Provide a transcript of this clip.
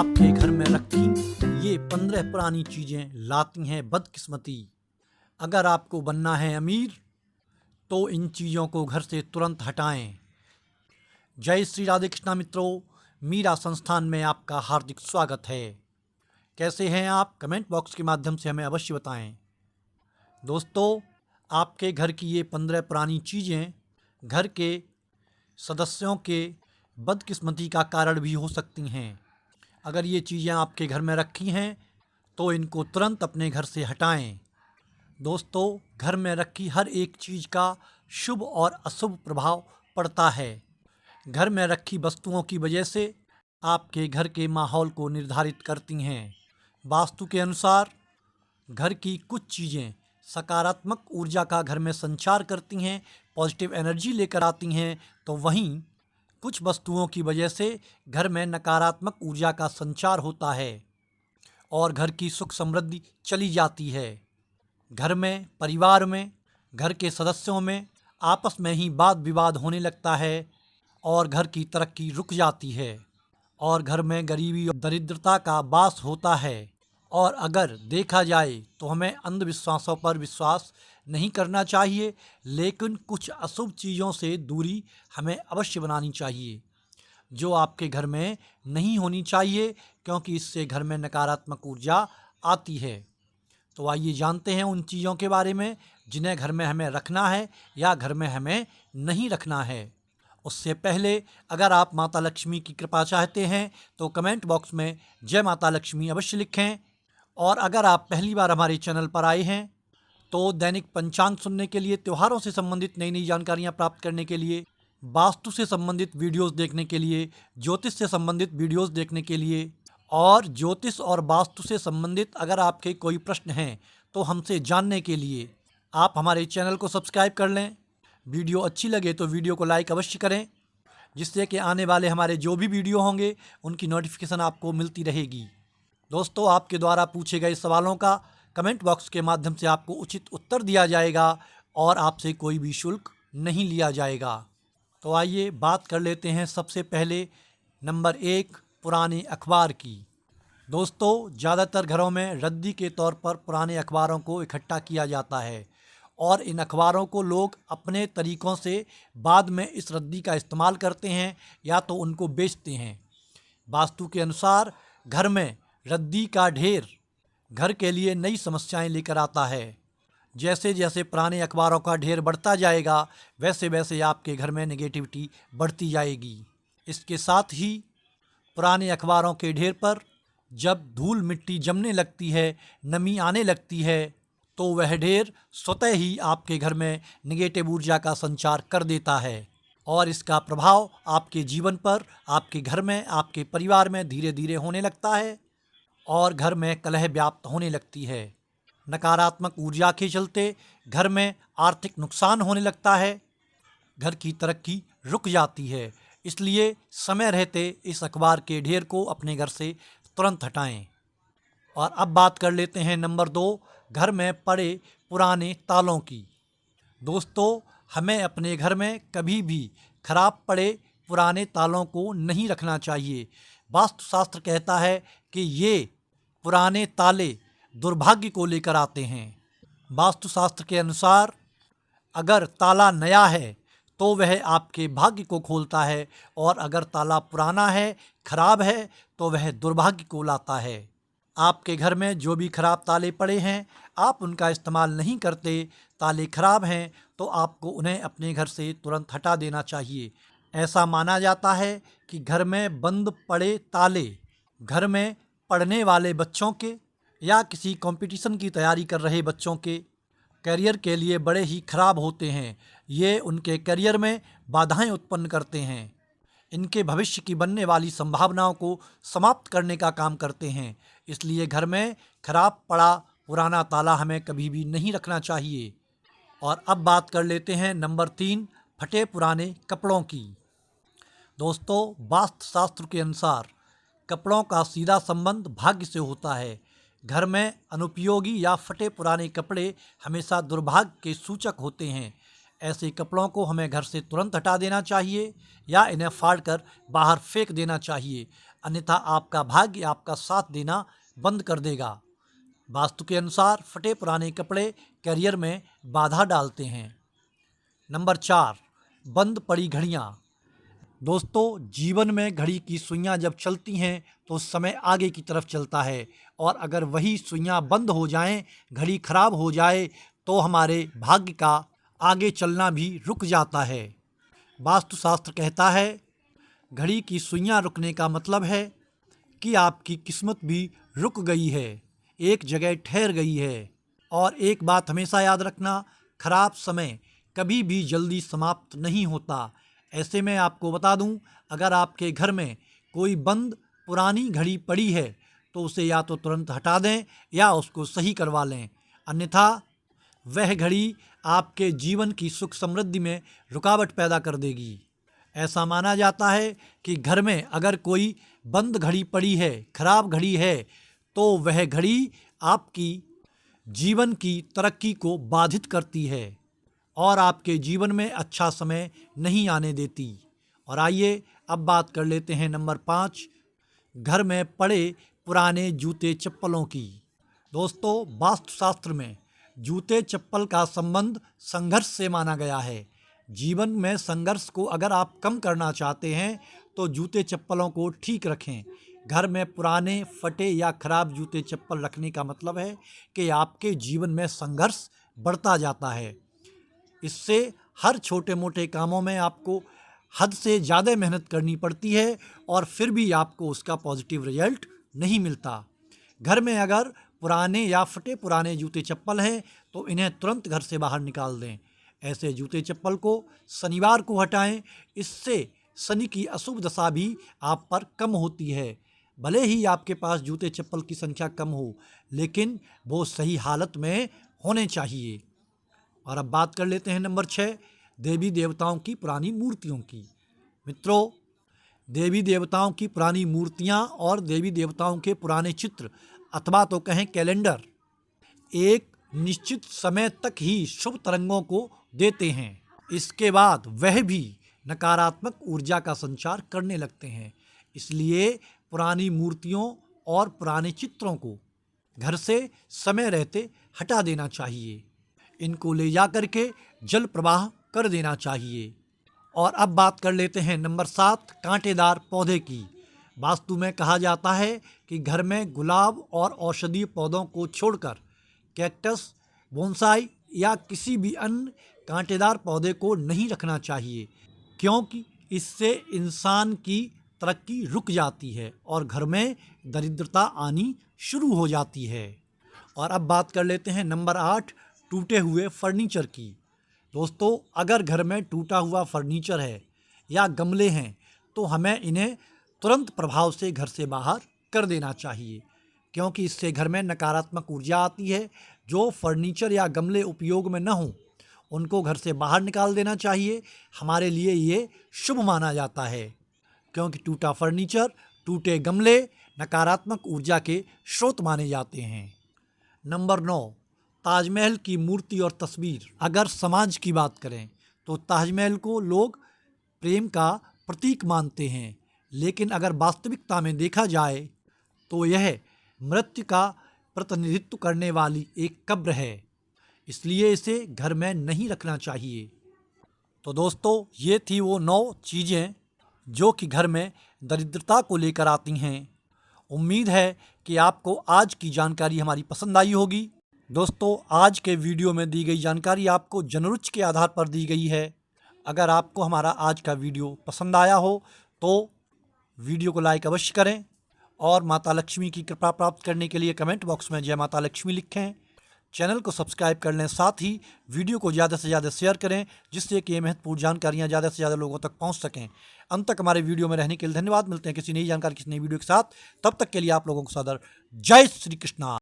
आपके घर में रखी ये 15 पुरानी चीज़ें लाती हैं बदकिस्मती। अगर आपको बनना है अमीर तो इन चीज़ों को घर से तुरंत हटाएं। जय श्री राधे कृष्णा मित्रों, मीरा संस्थान में आपका हार्दिक स्वागत है। कैसे हैं आप? कमेंट बॉक्स के माध्यम से हमें अवश्य बताएं। दोस्तों, आपके घर की ये 15 पुरानी चीज़ें घर के सदस्यों के बदकिस्मती का कारण भी हो सकती हैं। अगर ये चीज़ें आपके घर में रखी हैं तो इनको तुरंत अपने घर से हटाएं। दोस्तों, घर में रखी हर एक चीज़ का शुभ और अशुभ प्रभाव पड़ता है। घर में रखी वस्तुओं की वजह से आपके घर के माहौल को निर्धारित करती हैं। वास्तु के अनुसार घर की कुछ चीज़ें सकारात्मक ऊर्जा का घर में संचार करती हैं, पॉजिटिव एनर्जी लेकर आती हैं, तो वहीं कुछ वस्तुओं की वजह से घर में नकारात्मक ऊर्जा का संचार होता है और घर की सुख समृद्धि चली जाती है। घर में, परिवार में, घर के सदस्यों में आपस में ही वाद विवाद होने लगता है और घर की तरक्की रुक जाती है और घर में गरीबी और दरिद्रता का वास होता है। और अगर देखा जाए तो हमें अंधविश्वासों पर विश्वास नहीं करना चाहिए, लेकिन कुछ अशुभ चीज़ों से दूरी हमें अवश्य बनानी चाहिए जो आपके घर में नहीं होनी चाहिए, क्योंकि इससे घर में नकारात्मक ऊर्जा आती है। तो आइए जानते हैं उन चीज़ों के बारे में जिन्हें घर में हमें रखना है या घर में हमें नहीं रखना है। उससे पहले अगर आप माता लक्ष्मी की कृपा चाहते हैं तो कमेंट बॉक्स में जय माता लक्ष्मी अवश्य लिखें। और अगर आप पहली बार हमारे चैनल पर आए हैं तो दैनिक पंचांग सुनने के लिए, त्योहारों से संबंधित नई नई जानकारियाँ प्राप्त करने के लिए, वास्तु से संबंधित वीडियोस देखने के लिए, ज्योतिष से संबंधित वीडियोस देखने के लिए और ज्योतिष और वास्तु से संबंधित अगर आपके कोई प्रश्न हैं तो हमसे जानने के लिए आप हमारे चैनल को सब्सक्राइब कर लें। वीडियो अच्छी लगे तो वीडियो को लाइक अवश्य करें, जिससे कि आने वाले हमारे जो भी वीडियो होंगे उनकी नोटिफिकेशन आपको मिलती रहेगी। दोस्तों, आपके द्वारा पूछे गए सवालों का कमेंट बॉक्स के माध्यम से आपको उचित उत्तर दिया जाएगा और आपसे कोई भी शुल्क नहीं लिया जाएगा। तो आइए बात कर लेते हैं सबसे पहले नंबर 1 पुराने अखबार की। दोस्तों, ज़्यादातर घरों में रद्दी के तौर पर पुराने अखबारों को इकट्ठा किया जाता है और इन अखबारों को लोग अपने तरीक़ों से बाद में इस रद्दी का इस्तेमाल करते हैं या तो उनको बेचते हैं। वास्तु के अनुसार घर में रद्दी का ढेर घर के लिए नई समस्याएं लेकर आता है। जैसे जैसे पुराने अखबारों का ढेर बढ़ता जाएगा वैसे वैसे आपके घर में नेगेटिविटी बढ़ती जाएगी। इसके साथ ही पुराने अखबारों के ढेर पर जब धूल मिट्टी जमने लगती है, नमी आने लगती है, तो वह ढेर स्वतः ही आपके घर में नेगेटिव ऊर्जा का संचार कर देता है और इसका प्रभाव आपके जीवन पर, आपके घर में, आपके परिवार में धीरे धीरे होने लगता है और घर में कलह व्याप्त होने लगती है। नकारात्मक ऊर्जा के चलते घर में आर्थिक नुकसान होने लगता है, घर की तरक्की रुक जाती है। इसलिए समय रहते इस अखबार के ढेर को अपने घर से तुरंत हटाएं। और अब बात कर लेते हैं नंबर 2 घर में पड़े पुराने तालों की। दोस्तों, हमें अपने घर में कभी भी खराब पड़े पुराने तालों को नहीं रखना चाहिए। वास्तुशास्त्र कहता है कि ये पुराने ताले दुर्भाग्य को लेकर आते हैं। वास्तुशास्त्र के अनुसार अगर ताला नया है तो वह आपके भाग्य को खोलता है और अगर ताला पुराना है, खराब है, तो वह दुर्भाग्य को लाता है। आपके घर में जो भी खराब ताले पड़े हैं, आप उनका इस्तेमाल नहीं करते, ताले खराब हैं, तो आपको उन्हें अपने घर से तुरंत हटा देना चाहिए। ऐसा माना जाता है कि घर में बंद पड़े ताले घर में पढ़ने वाले बच्चों के या किसी कंपटीशन की तैयारी कर रहे बच्चों के करियर के लिए बड़े ही खराब होते हैं। ये उनके करियर में बाधाएं उत्पन्न करते हैं, इनके भविष्य की बनने वाली संभावनाओं को समाप्त करने का काम करते हैं। इसलिए घर में खराब पड़ा पुराना ताला हमें कभी भी नहीं रखना चाहिए। और अब बात कर लेते हैं नंबर 3 फटे पुराने कपड़ों की। दोस्तों, वास्तुशास्त्र के अनुसार कपड़ों का सीधा संबंध भाग्य से होता है। घर में अनुपयोगी या फटे पुराने कपड़े हमेशा दुर्भाग्य के सूचक होते हैं। ऐसे कपड़ों को हमें घर से तुरंत हटा देना चाहिए या इन्हें फाड़कर बाहर फेंक देना चाहिए। अन्यथा आपका भाग्य आपका साथ देना बंद कर देगा। वास्तु के अनुसार फटे पुराने कपड़े करियर में बाधा डालते हैं। नंबर 4, बंद पड़ी घड़ियाँ। दोस्तों, जीवन में घड़ी की सुइयां जब चलती हैं तो समय आगे की तरफ चलता है, और अगर वही सुइयां बंद हो जाएं, घड़ी खराब हो जाए, तो हमारे भाग्य का आगे चलना भी रुक जाता है। वास्तुशास्त्र कहता है, घड़ी की सुइयां रुकने का मतलब है कि आपकी किस्मत भी रुक गई है, एक जगह ठहर गई है। और एक बात हमेशा याद रखना, खराब समय कभी भी जल्दी समाप्त नहीं होता। ऐसे में आपको बता दूं, अगर आपके घर में कोई बंद पुरानी घड़ी पड़ी है तो उसे या तो तुरंत हटा दें या उसको सही करवा लें, अन्यथा वह घड़ी आपके जीवन की सुख समृद्धि में रुकावट पैदा कर देगी। ऐसा माना जाता है कि घर में अगर कोई बंद घड़ी पड़ी है, खराब घड़ी है, तो वह घड़ी आपकी जीवन की तरक्की को बाधित करती है और आपके जीवन में अच्छा समय नहीं आने देती। और आइए अब बात कर लेते हैं नंबर 5, घर में पड़े पुराने जूते चप्पलों की। दोस्तों, वास्तुशास्त्र में जूते चप्पल का संबंध संघर्ष से माना गया है। जीवन में संघर्ष को अगर आप कम करना चाहते हैं तो जूते चप्पलों को ठीक रखें। घर में पुराने, फटे या खराब जूते चप्पल रखने का मतलब है कि आपके जीवन में संघर्ष बढ़ता जाता है। इससे हर छोटे मोटे कामों में आपको हद से ज़्यादा मेहनत करनी पड़ती है और फिर भी आपको उसका पॉजिटिव रिजल्ट नहीं मिलता। घर में अगर पुराने या फटे पुराने जूते चप्पल हैं तो इन्हें तुरंत घर से बाहर निकाल दें। ऐसे जूते चप्पल को शनिवार को हटाएं, इससे शनि की अशुभ दशा भी आप पर कम होती है। भले ही आपके पास जूते चप्पल की संख्या कम हो, लेकिन वो सही हालत में होने चाहिए। और अब बात कर लेते हैं नंबर 6, देवी देवताओं की पुरानी मूर्तियों की। मित्रों, देवी देवताओं की पुरानी मूर्तियां और देवी देवताओं के पुराने चित्र अथवा तो कहें कैलेंडर एक निश्चित समय तक ही शुभ तरंगों को देते हैं। इसके बाद वह भी नकारात्मक ऊर्जा का संचार करने लगते हैं। इसलिए पुरानी मूर्तियों और पुराने चित्रों को घर से समय रहते हटा देना चाहिए। इनको ले जा करके जल प्रवाह कर देना चाहिए। और अब बात कर लेते हैं नंबर 7, कांटेदार पौधे की। वास्तु में कहा जाता है कि घर में गुलाब और औषधीय पौधों को छोड़कर कैक्टस, बोनसाई या किसी भी अन्य कांटेदार पौधे को नहीं रखना चाहिए, क्योंकि इससे इंसान की तरक्की रुक जाती है और घर में दरिद्रता आनी शुरू हो जाती है। और अब बात कर लेते हैं नंबर 8, टूटे हुए फर्नीचर की। दोस्तों, अगर घर में टूटा हुआ फर्नीचर है या गमले हैं तो हमें इन्हें तुरंत प्रभाव से घर से बाहर कर देना चाहिए, क्योंकि इससे घर में नकारात्मक ऊर्जा आती है। जो फर्नीचर या गमले उपयोग में न हों उनको घर से बाहर निकाल देना चाहिए। हमारे लिए ये शुभ माना जाता है, क्योंकि टूटा फर्नीचर, टूटे गमले नकारात्मक ऊर्जा के स्रोत माने जाते हैं। नंबर 9, ताजमहल की मूर्ति और तस्वीर। अगर समाज की बात करें तो ताजमहल को लोग प्रेम का प्रतीक मानते हैं, लेकिन अगर वास्तविकता में देखा जाए तो यह मृत्यु का प्रतिनिधित्व करने वाली एक कब्र है। इसलिए इसे घर में नहीं रखना चाहिए। तो दोस्तों, ये थी वो 9 चीज़ें जो कि घर में दरिद्रता को लेकर आती हैं। उम्मीद है कि आपको आज की जानकारी हमारी पसंद आई होगी। दोस्तों, आज के वीडियो में दी गई जानकारी आपको जनरुचि के आधार पर दी गई है। अगर आपको हमारा आज का वीडियो पसंद आया हो तो वीडियो को लाइक अवश्य करें और माता लक्ष्मी की कृपा प्राप्त करने के लिए कमेंट बॉक्स में जय माता लक्ष्मी लिखें। चैनल को सब्सक्राइब कर लें, साथ ही वीडियो को ज़्यादा से ज़्यादा शेयर करें, जिससे कि ये महत्वपूर्ण जानकारियाँ ज़्यादा से ज़्यादा लोगों तक पहुँच सकें। अंत तक हमारे वीडियो में रहने के लिए धन्यवाद। मिलते हैं किसी नई जानकारी, किसी नई वीडियो के साथ। तब तक के लिए आप लोगों को सादर जय श्री कृष्णा।